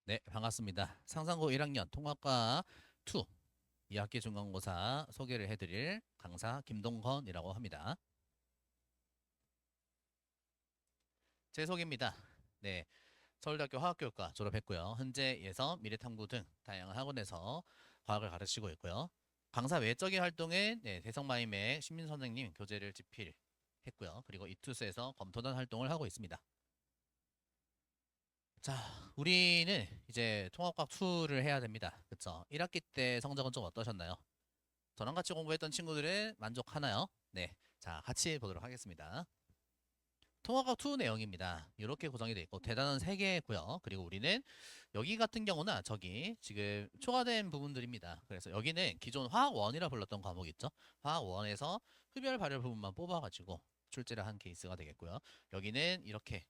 네, 반갑습니다. 상상고 1학년 통합과 2 2학기 중간고사 소개를 해드릴 강사 김동건이라고 합니다. 제 소개입니다. 네, 서울대학교 화학교육과 졸업했고요. 현재 예서, 미래탐구 등 다양한 학원에서 과학을 가르치고 있고요. 강사 외적인 활동은 대성마이맥 신민선생님 교재를 집필했고요. 그리고 이투스에서 검토단 활동을 하고 있습니다. 자, 우리는 이제 통합과학 2를 해야 됩니다. 그쵸? 1학기 때 성적은 좀 어떠셨나요? 저랑 같이 공부했던 친구들은 만족하나요? 네. 자, 같이 보도록 하겠습니다. 통화가 2 내용입니다. 이렇게 구성이 되어 있고, 대단원 3개고요. 그리고 우리는 여기 같은 경우는 저기 지금 초과된 부분들입니다. 그래서 여기는 기존 화학 1이라 불렀던 과목 있죠? 화학 1에서 흡열 발열 부분만 뽑아가지고 출제를 한 케이스가 되겠고요. 여기는 이렇게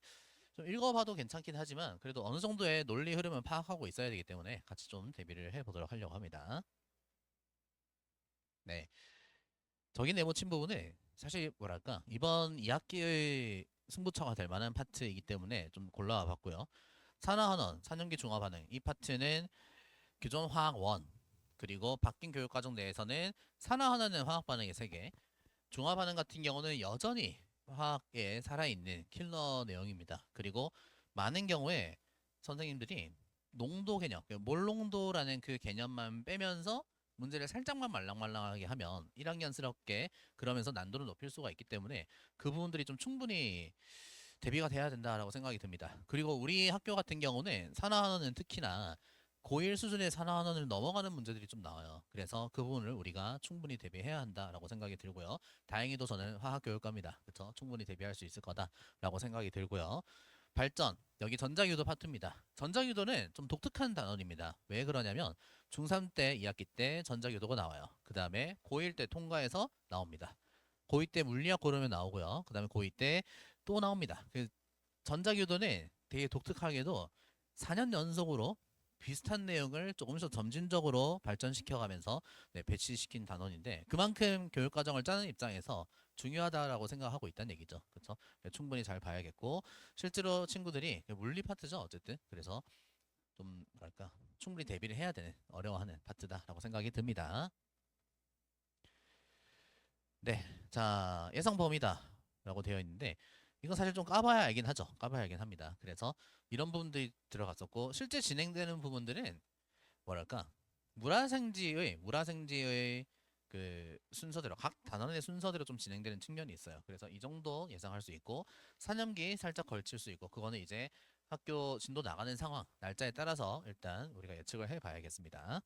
좀 읽어봐도 괜찮긴 하지만 그래도 어느 정도의 논리 흐름을 파악하고 있어야 되기 때문에 같이 좀 대비를 해보도록 하려고 합니다. 네. 저기 네모 친 부분은 사실 뭐랄까 이번 2학기의 승부처가 될 만한 파트이기 때문에 좀 골라와 봤고요. 산화환원, 산염기 중화반응 이 파트는 기존 화학 1 그리고 바뀐 교육과정 내에서는 산화환원은 화학반응의 세계 중화반응 같은 경우는 여전히 화학에 살아있는 킬러 내용입니다. 그리고 많은 경우에 선생님들이 농도 개념, 몰농도라는 그 개념만 빼면서 문제를 살짝만 말랑말랑하게 하면 1학년스럽게 그러면서 난도를 높일 수가 있기 때문에 그 부분들이 좀 충분히 대비가 돼야 된다라고 생각이 듭니다. 그리고 우리 학교 같은 경우는 산화환원은 특히나 고1 수준의 산화환원을 넘어가는 문제들이 좀 나와요. 그래서 그 부분을 우리가 충분히 대비해야 한다라고 생각이 들고요. 다행히도 저는 화학교육과입니다. 그렇죠? 충분히 대비할 수 있을 거다라고 생각이 들고요. 발전, 여기 전자유도 파트입니다. 전자유도는 좀 독특한 단원입니다. 왜 그러냐면 중3 때 2학기 때 전자유도가 나와요. 그 다음에 고1 때 통과해서 나옵니다. 고2 때 물리학 고르면 나오고요. 그 다음에 고2 때 또 나옵니다. 그 전자유도는 되게 독특하게도 4년 연속으로 비슷한 내용을 조금씩 더 점진적으로 발전시켜가면서 배치시킨 단원인데 그만큼 교육과정을 짜는 입장에서 중요하다라고 생각하고 있다는 얘기죠. 그렇죠? 충분히 잘 봐야겠고 실제로 친구들이 물리 파트죠. 어쨌든 그래서 좀 뭐랄까 충분히 대비를 해야 되는 어려워하는 파트다라고 생각이 듭니다. 네, 자 예상 범위다라고 되어 있는데 이건 사실 좀 까봐야 알긴 하죠. 까봐야 알긴 합니다. 그래서 이런 부분들이 들어갔었고 실제 진행되는 부분들은 뭐랄까 물화생지의 그 순서대로 각 단원의 순서대로 좀 진행되는 측면이 있어요. 그래서 이 정도 예상할 수 있고 산염기 살짝 걸칠 수 있고 그거는 이제 학교 진도 나가는 상황 날짜에 따라서 일단 우리가 예측을 해봐야겠습니다.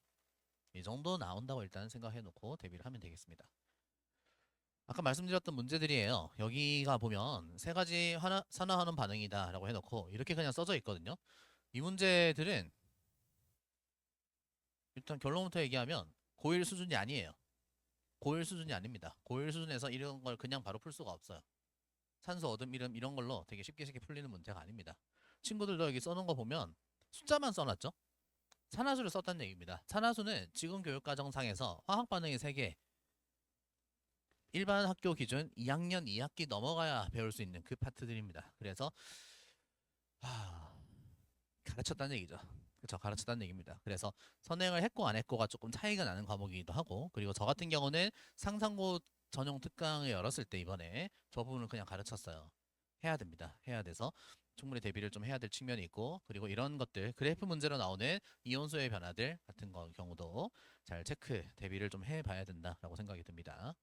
이 정도 나온다고 일단 생각해 놓고 대비를 하면 되겠습니다. 아까 말씀드렸던 문제들이에요. 여기가 보면 세 가지 산화하는 반응이다라고 해놓고 이렇게 그냥 써져 있거든요. 이 문제들은 일단 결론부터 얘기하면 고1 수준이 아니에요. 고1 수준이 아닙니다. 고1 수준에서 이런 걸 그냥 바로 풀 수가 없어요. 산소, 얻음, 이름 이런 걸로 되게 쉽게 쉽게 풀리는 문제가 아닙니다. 친구들도 여기 써놓은 거 보면 숫자만 써놨죠? 산화수를 썼다는 얘기입니다. 산화수는 지금 교육과정상에서 화학 반응의 세계 일반 학교 기준 2학년 2학기 넘어가야 배울 수 있는 그 파트들입니다. 그래서 가르쳤다는 얘기죠. 그렇죠. 가르쳤다는 얘기입니다. 그래서 선행을 했고 안 했고가 조금 차이가 나는 과목이기도 하고 그리고 저 같은 경우는 상상고 전용 특강을 열었을 때 이번에 저 부분을 그냥 가르쳤어요. 해야 됩니다. 해야 돼서 충분히 대비를 좀 해야 될 측면이 있고 그리고 이런 것들 그래프 문제로 나오는 이온수의 변화들 같은 경우도 잘 체크 대비를 좀 해봐야 된다라고 생각이 듭니다.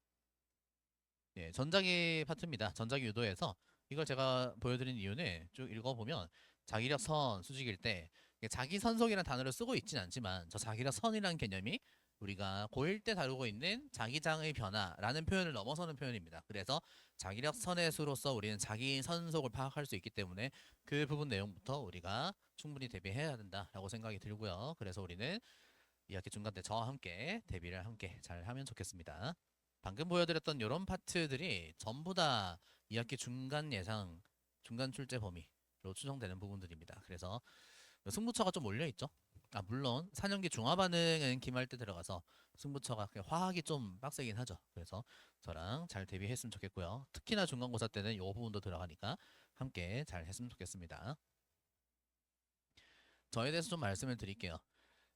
예, 전자기 파트입니다. 전자기 유도에서 이걸 제가 보여드린 이유는 쭉 읽어보면 자기력 선 수직일 때 자기 선속이라는 단어를 쓰고 있진 않지만 저 자기력 선이라는 개념이 우리가 고1 때 다루고 있는 자기장의 변화라는 표현을 넘어서는 표현입니다. 그래서 자기력 선의 수로서 우리는 자기 선속을 파악할 수 있기 때문에 그 부분 내용부터 우리가 충분히 대비해야 된다라고 생각이 들고요. 그래서 우리는 2학기 중간 때 저와 함께 대비를 함께 잘 하면 좋겠습니다. 방금 보여드렸던 이런 파트들이 전부 다 2학기 중간 예상, 중간 출제 범위로 추정되는 부분들입니다. 그래서 승부처가 좀 몰려있죠. 아, 물론 4년기 중화반응은 기말 때 들어가서 승부처가 화학이 좀 빡세긴 하죠. 그래서 저랑 잘 대비했으면 좋겠고요. 특히나 중간고사 때는 이 부분도 들어가니까 함께 잘 했으면 좋겠습니다. 저에 대해서 좀 말씀을 드릴게요.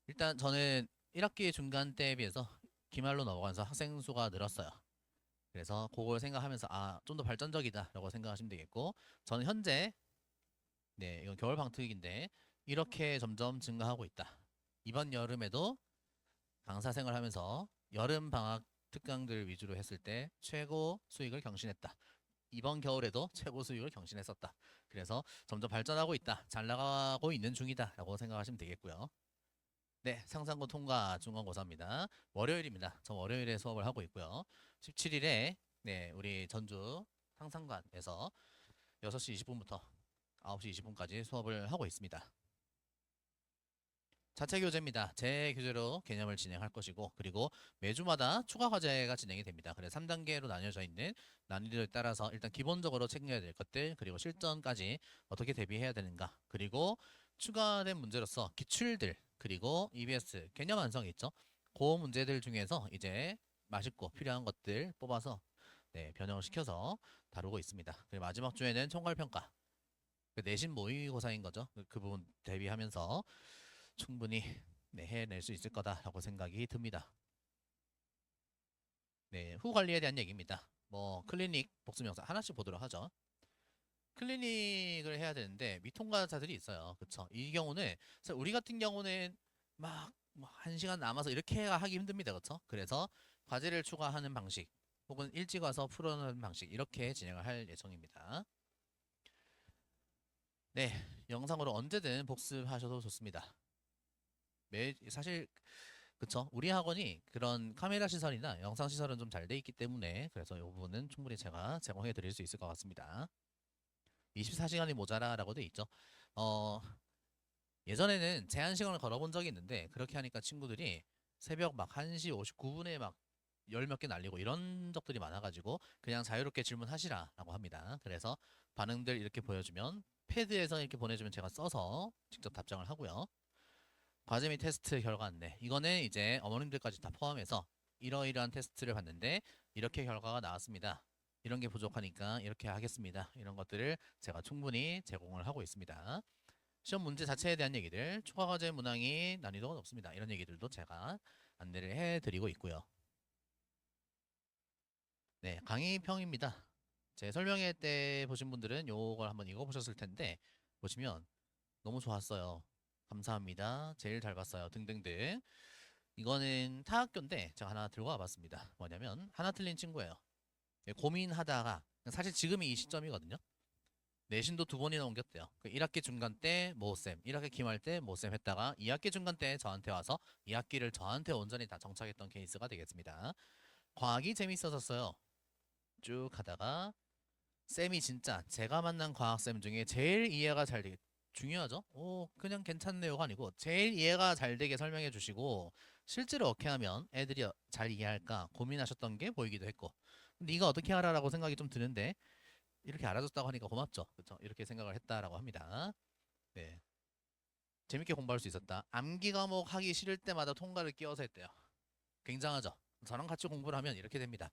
일단 저는 1학기 중간 때에 비해서 기말로 넘어가면서 학생 수가 늘었어요. 그래서 그걸 생각하면서 좀 더 발전적이다라고 생각하시면 되겠고, 저는 현재 이건 겨울 방특위인데 이렇게 점점 증가하고 있다. 이번 여름에도 강사 생활하면서 여름 방학 특강들 위주로 했을 때 최고 수익을 경신했다. 이번 겨울에도 최고 수익을 경신했었다. 그래서 점점 발전하고 있다. 잘 나가고 있는 중이다라고 생각하시면 되겠고요. 네, 상상고 통과 중간고사입니다. 월요일입니다. 저 월요일에 수업을 하고 있고요. 17일에 우리 전주 상상관에서 6시 20분부터 9시 20분까지 수업을 하고 있습니다. 자체 교재입니다. 제 교재로 개념을 진행할 것이고, 그리고 매주마다 추가 과제가 진행이 됩니다. 그래서 3단계로 나뉘어져 있는 난이도에 따라서 일단 기본적으로 챙겨야 될 것들, 그리고 실전까지 어떻게 대비해야 되는가, 그리고 추가된 문제로서 기출들, 그리고 EBS 개념 완성이 있죠. 그 문제들 중에서 이제 맛있고 필요한 것들 뽑아서 변형을 시켜서 다루고 있습니다. 그리고 마지막 주에는 총괄평가, 내신 모의고사인 거죠. 그 부분 대비하면서 충분히 해낼 수 있을 거다라고 생각이 듭니다. 후 관리에 대한 얘기입니다. 뭐 클리닉 복습 영상 하나씩 보도록 하죠. 클리닉을 해야 되는데 미통과자들이 있어요. 그쵸? 이 경우는 우리 같은 경우는 막 1시간 남아서 이렇게 하기 힘듭니다. 그쵸? 그래서 과제를 추가하는 방식 혹은 일찍 와서 풀어놓는 방식 이렇게 진행을 할 예정입니다. 영상으로 언제든 복습하셔도 좋습니다. 사실 그쵸? 우리 학원이 그런 카메라 시설이나 영상 시설은 좀 잘 돼 있기 때문에 그래서 이 부분은 충분히 제가 제공해 드릴 수 있을 것 같습니다. 24시간이 모자라라고 돼 있죠. 예전에는 제한 시간을 걸어본 적이 있는데 그렇게 하니까 친구들이 새벽 막 1시 59분에 막 열 몇 개 날리고 이런 적들이 많아가지고 그냥 자유롭게 질문하시라라고 합니다. 그래서 반응들 이렇게 보여주면 패드에서 이렇게 보내주면 제가 써서 직접 답장을 하고요. 과제 및 테스트 결과 안내. 이거는 이제 어머님들까지 다 포함해서 이러이러한 테스트를 봤는데 이렇게 결과가 나왔습니다. 이런 게 부족하니까 이렇게 하겠습니다. 이런 것들을 제가 충분히 제공을 하고 있습니다. 시험 문제 자체에 대한 얘기들, 추가 과제 문항이 난이도가 높습니다. 이런 얘기들도 제가 안내를 해드리고 있고요. 강의평입니다. 제 설명회 때 보신 분들은 요걸 한번 읽어보셨을 텐데 보시면 너무 좋았어요. 감사합니다. 제일 잘 봤어요. 등등등. 이거는 타학교인데 제가 하나 들고 와봤습니다. 뭐냐면 하나 틀린 친구예요. 고민하다가 사실 지금이 이 시점이거든요. 내신도 2번이나 옮겼대요. 1학기 중간 때 모쌤, 1학기 기말 때 모쌤 했다가 2학기 중간 때 저한테 와서 2학기를 저한테 온전히 다 정착했던 케이스가 되겠습니다. 과학이 재밌어졌어요. 쭉 하다가 쌤이 진짜 제가 만난 과학쌤 중에 제일 이해가 잘 되게 중요하죠? 그냥 괜찮네요가 아니고 제일 이해가 잘 되게 설명해 주시고 실제로 어떻게 하면 애들이 잘 이해할까 고민하셨던 게 보이기도 했고 네가 어떻게 하라라고 생각이 좀 드는데 이렇게 알아줬다고 하니까 고맙죠. 그렇죠? 이렇게 생각을 했다라고 합니다. 네. 재밌게 공부할 수 있었다. 암기 과목 하기 싫을 때마다 통과를 끼워서 했대요. 굉장하죠? 저랑 같이 공부를 하면 이렇게 됩니다.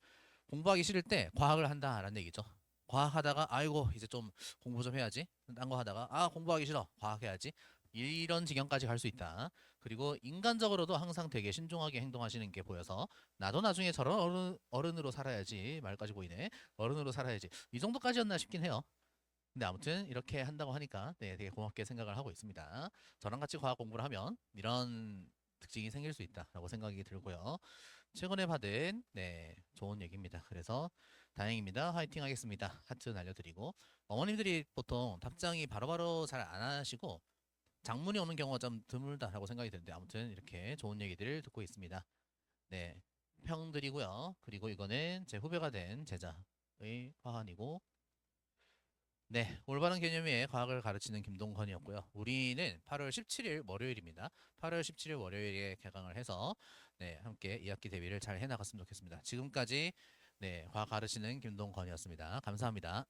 공부하기 싫을 때 과학을 한다라는 얘기죠. 과학하다가 아이고 이제 좀 공부 좀 해야지. 딴 거 하다가 공부하기 싫어. 과학해야지. 이런 지경까지 갈 수 있다. 그리고 인간적으로도 항상 되게 신중하게 행동하시는 게 보여서 나도 나중에 저런 어른으로 살아야지. 말까지 보이네. 어른으로 살아야지. 이 정도까지였나 싶긴 해요. 근데 아무튼 이렇게 한다고 하니까 되게 고맙게 생각을 하고 있습니다. 저랑 같이 과학 공부를 하면 이런 특징이 생길 수 있다라고 생각이 들고요. 최근에 받은 좋은 얘기입니다. 그래서 다행입니다. 화이팅 하겠습니다. 하트 날려드리고 어머님들이 보통 답장이 바로바로 잘 안 하시고 장문이 오는 경우가 좀 드물다라고 생각이 드는데 아무튼 이렇게 좋은 얘기들을 듣고 있습니다. 평 드리고요. 그리고 이거는 제 후배가 된 제자의 화환이고 올바른 개념의 과학을 가르치는 김동건이었고요. 우리는 8월 17일 월요일입니다. 8월 17일 월요일에 개강을 해서 함께 2학기 대비를 잘 해나갔으면 좋겠습니다. 지금까지 과학 가르치는 김동건이었습니다. 감사합니다.